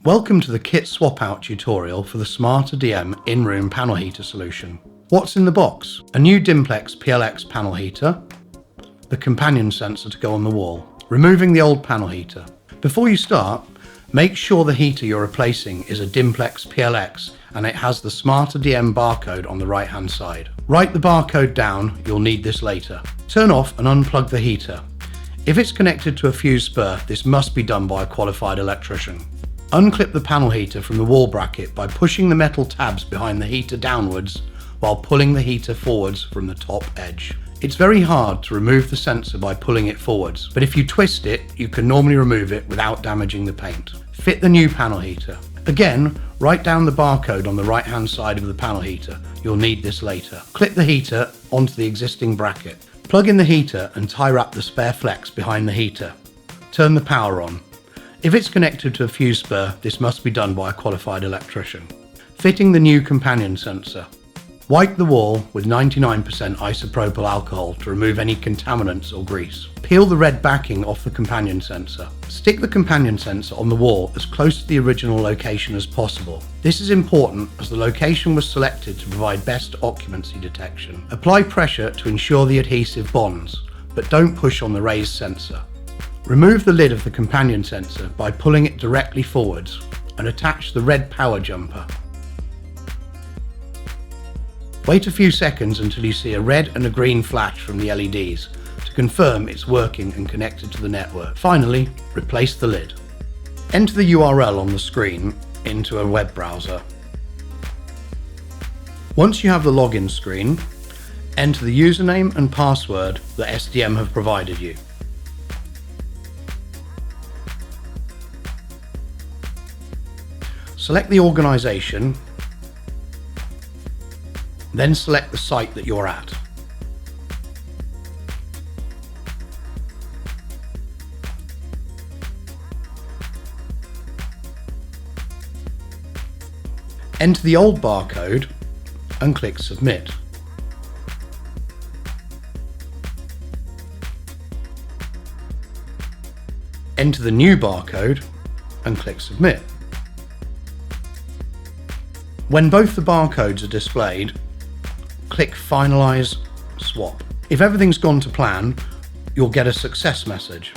Welcome to the kit swap out tutorial for the Smarter DM in-room panel heater solution. What's in the box? A new Dimplex PLX panel heater, the companion sensor to go on the wall, removing the old panel heater. Before you start, make sure the heater you're replacing is a Dimplex PLX and it has the Smarter DM barcode on the right hand side. Write the barcode down, you'll need this later. Turn off and unplug the heater. If it's connected to a fuse spur, this must be done by a qualified electrician. Unclip the panel heater from the wall bracket by pushing the metal tabs behind the heater downwards while pulling the heater forwards from the top edge. It's very hard to remove the sensor by pulling it forwards, but if you twist it, you can normally remove it without damaging the paint. Fit the new panel heater. Again, write down the barcode on the right hand side of the panel heater. You'll need this later. Clip the heater onto the existing bracket. Plug in the heater and tie wrap the spare flex behind the heater. Turn the power on. If it's connected to a fuse spur, this must be done by a qualified electrician. Fitting the new companion sensor. Wipe the wall with 99% isopropyl alcohol to remove any contaminants or grease. Peel the red backing off the companion sensor. Stick the companion sensor on the wall as close to the original location as possible. This is important as the location was selected to provide best occupancy detection. Apply pressure to ensure the adhesive bonds, but don't push on the raised sensor. Remove the lid of the companion sensor by pulling it directly forwards and attach the red power jumper. Wait a few seconds until you see a red and a green flash from the LEDs to confirm it's working and connected to the network. Finally, replace the lid. Enter the URL on the screen into a web browser. Once you have the login screen, enter the username and password that SDM have provided you. Select the organisation, then select the site that you're at. Enter the old barcode and click Submit. Enter the new barcode and click Submit. When both the barcodes are displayed, click Finalize Swap. If everything's gone to plan, you'll get a success message.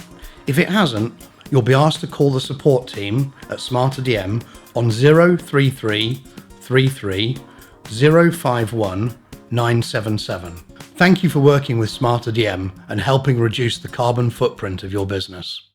If it hasn't, you'll be asked to call the support team at Smarter DM on 033 33 051 977. Thank you for working with Smarter DM and helping reduce the carbon footprint of your business.